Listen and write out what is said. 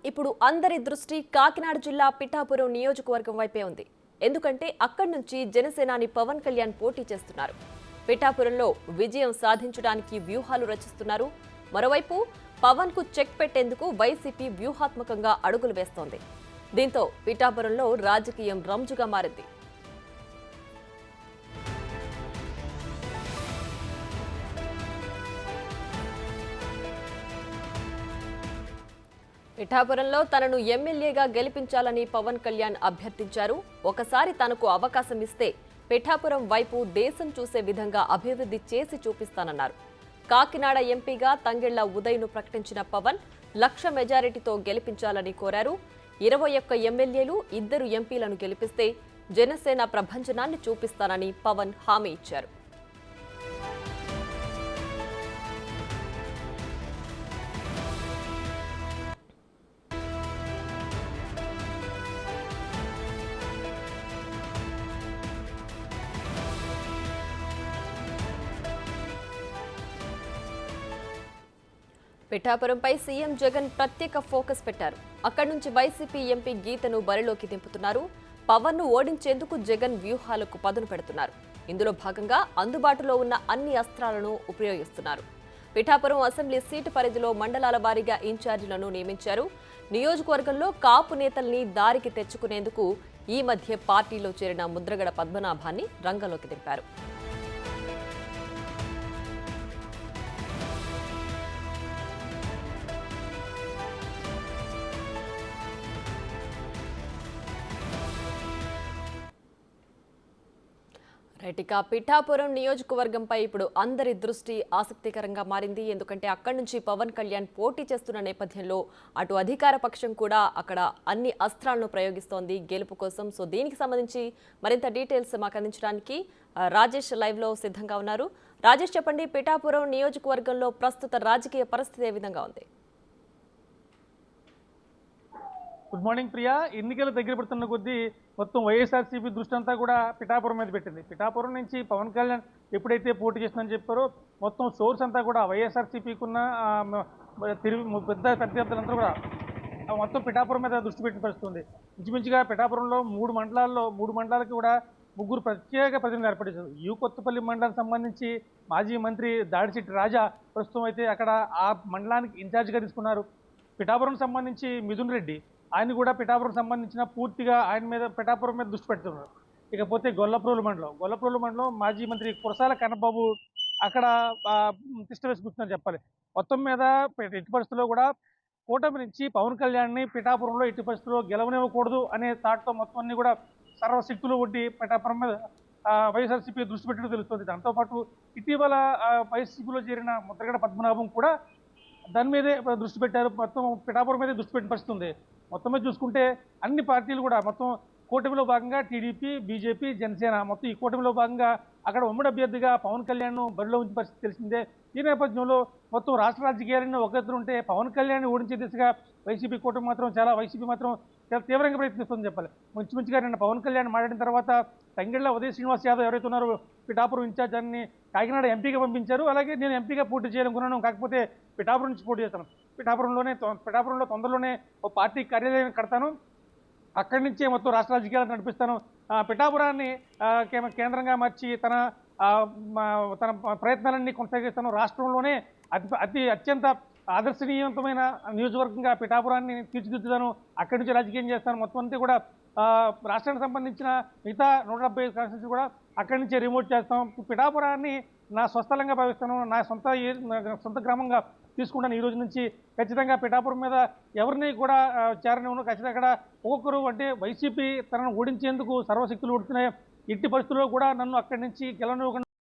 ఇప్పుడు అందరి దృష్టి కాకినాడ జిల్లా పిఠాపురం నియోజకవర్గం వైపే ఉంది. ఎందుకంటే అక్కడి నుంచి జనసేనాని పవన్ కళ్యాణ్ పోటీ చేస్తున్నారు. పిఠాపురంలో విజయం సాధించడానికి వ్యూహాలు రచిస్తున్నారు. మరోవైపు పవన్ కు చెక్ పెట్టేందుకు వైసీపీ వ్యూహాత్మకంగా అడుగులు వేస్తోంది. దీంతో పిఠాపురంలో రాజకీయం రంజుగా మారింది. పిఠాపురంలో తనను ఎమ్మెల్యేగా గెలిపించాలని పవన్ కళ్యాణ్ అభ్యర్థించారు. ఒకసారి తనకు అవకాశం ఇస్తే పిఠాపురం వైపు దేశం చూసే విధంగా అభివృద్ధి చేసి చూపిస్తానన్నారు. కాకినాడ ఎంపీగా తంగెళ్ల ఉదయ్ను ప్రకటించిన పవన్ 1,00,000 మెజారిటీతో గెలిపించాలని కోరారు. 21 ఎమ్మెల్యేలు 2 ఎంపీలను గెలిపిస్తే జనసేన ప్రభంజనాన్ని చూపిస్తానని పవన్ హామీ ఇచ్చారు. పిఠాపురంపై సీఎం జగన్ ప్రత్యేక ఫోకస్ పెట్టారు. అక్కడి నుంచి వైసీపీ ఎంపీ గీతను బరిలోకి దింపుతున్నారు. పవన్ ను ఓడించేందుకు జగన్ వ్యూహాలకు పదును పెడుతున్నారు. ఇందులో భాగంగా అందుబాటులో ఉన్న అన్ని అస్త్రాలను ఉపయోగిస్తున్నారు. పిఠాపురం అసెంబ్లీ సీటు పరిధిలో మండలాల వారీగా ఇన్ఛార్జీలను నియమించారు. నియోజకవర్గంలో కాపు నేతల్ని దారికి తెచ్చుకునేందుకు ఈ మధ్య పార్టీలో చేరిన ముద్రగడ పద్మనాభాన్ని రంగంలోకి దింపారు. రైటిక పిఠాపురం నియోజకవర్గంపై ఇప్పుడు అందరి దృష్టి ఆసక్తికరంగా మారింది. ఎందుకంటే అక్కడి నుంచి పవన్ కళ్యాణ్ పోటీ చేస్తున్న నేపథ్యంలో అటు అధికార పక్షం కూడా అక్కడ అన్ని అస్త్రాలను ప్రయోగిస్తోంది గెలుపు కోసం. సో దీనికి సంబంధించి మరింత డీటెయిల్స్ మాకు అందించడానికి రాజేష్ లైవ్ లో సిద్ధంగా ఉన్నారు. రాజేష్, చెప్పండి, పిఠాపురం నియోజకవర్గంలో ప్రస్తుత రాజకీయ పరిస్థితి ఏ విధంగా ఉంది? Good morning Priya. ఎన్నికలు దగ్గర పడుతున్న కొద్దీ మొత్తం వైఎస్ఆర్సీపీ దృష్టి అంతా కూడా పిఠాపురం మీద పెట్టింది. పిఠాపురం నుంచి పవన్ కళ్యాణ్ ఎప్పుడైతే పోటీ చేస్తుందని చెప్పారో మొత్తం సోర్స్ అంతా కూడా వైఎస్ఆర్సీపీకి ఉన్న పెద్ద ప్రత్యర్థులంతా కూడా మొత్తం పిఠాపురం మీద దృష్టి పెట్టి పరిస్థితుంది. ఇంచుమించుగా పిఠాపురంలో 3 మండలాలకి కూడా 3 ప్రత్యేక ప్రతినిధులు ఏర్పడించారు. కొత్తపల్లి మండలానికి సంబంధించి మాజీ మంత్రి దాడిశెట్టి రాజా ప్రస్తుతం అయితే అక్కడ ఆ మండలానికి ఇన్ఛార్జిగా తీసుకున్నారు. పిఠాపురం సంబంధించి మిథున్ రెడ్డి ఆయన కూడా పిఠాపురం సంబంధించిన పూర్తిగా పిఠాపురం మీద దృష్టి పెడుతున్నారు. ఇకపోతే గొల్లప్రోలు మండలం మాజీ మంత్రి కురసాల కన్నబాబు అక్కడ తిష్ట వేసి కూర్చున్నారు చెప్పాలి. మొత్తం మీద ఎట్టి పరిస్థితుల్లో కూడా కూటమి నుంచి పవన్ కళ్యాణ్ని పిఠాపురంలో ఎట్టి పరిస్థితుల్లో గెలవనివ్వకూడదు అనే థాట్తో మొత్తం అన్ని కూడా సర్వశక్తులు ఒడ్డి పిఠాపురం మీద వైఎస్ఆర్సీపీ దృష్టి పెట్టడం తెలుస్తుంది. దాంతోపాటు ఇటీవల వైసీపీలో చేరిన ముద్రగడ పద్మనాభం కూడా దాని మీదే దృష్టి పెట్టారు. మొత్తం పిఠాపురం మీదే దృష్టి పెట్టిన పరిస్థితి ఉంది. మొత్తం మీద చూసుకుంటే అన్ని పార్టీలు కూడా మొత్తం కూటమిలో భాగంగా టీడీపీ, బీజేపీ, జనసేన మొత్తం ఈ కూటమిలో భాగంగా అక్కడ ఉమ్మడి అభ్యర్థిగా పవన్ కళ్యాణ్ బరిలో ఉంచిన పరిస్థితి తెలిసిందే. ఈ నేపథ్యంలో మొత్తం రాష్ట్ర రాజకీయాలన్నీ ఒక ఎదురు ఉంటే పవన్ కళ్యాణ్ ఓడించే దిశగా వైసీపీ కూటమి మాత్రం చాలా తీవ్రంగా ప్రయత్నిస్తుందని చెప్పాలి. మంచిగా నిన్న పవన్ కళ్యాణ్ మాట్లాడిన తర్వాత తంగెళ్ల ఉదయ్ శ్రీనివాస్ యాదవ్ ఎవరైతే ఉన్నారో పిఠాపురం ఇన్ఛార్జ్ అని కాకినాడ ఎంపీగా పంపించారు. అలాగే నేను ఎంపీగా పోటీ చేయాలనుకున్నాను, కాకపోతే పిఠాపురం నుంచి పోటీ చేస్తాను, పిఠాపురంలో తొందరలోనే ఒక పార్టీ కార్యాలయం కడతాను, అక్కడి నుంచే మొత్తం రాష్ట్ర రాజకీయాలను నడిపిస్తాను, పిఠాపురాన్ని కేంద్రంగా మార్చి తన ప్రయత్నాలన్నీ కొనసాగిస్తాను, రాష్ట్రంలోనే అత్యంత ఆదర్శనీయవంతమైన నియోజకవర్గంగా పిఠాపురాన్ని తీర్చిదిద్దుతాను, అక్కడి నుంచి రాజకీయం చేస్తాను, మొత్తం అంతా కూడా రాష్ట్రానికి సంబంధించిన మిగతా 175 కాన్స్టిట్యూన్సీ కూడా అక్కడి నుంచే రిమోట్ చేస్తాం, పిఠాపురాన్ని నా స్వస్థలంగా భావిస్తాను, నా సొంత గ్రామంగా తీసుకుంటాను. ఈ రోజు నుంచి ఖచ్చితంగా పిఠాపురం మీద ఎవరిని కూడా చేరనివ్వను. ఖచ్చితంగా అక్కడ ఒక్కొక్కరు అంటే వైసీపీ తనను ఓడించేందుకు సర్వశక్తులు ఒడుతున్నాయి. ఎట్టి పరిస్థితుల్లో కూడా నన్ను అక్కడి నుంచి గెలవనివ్వకుండా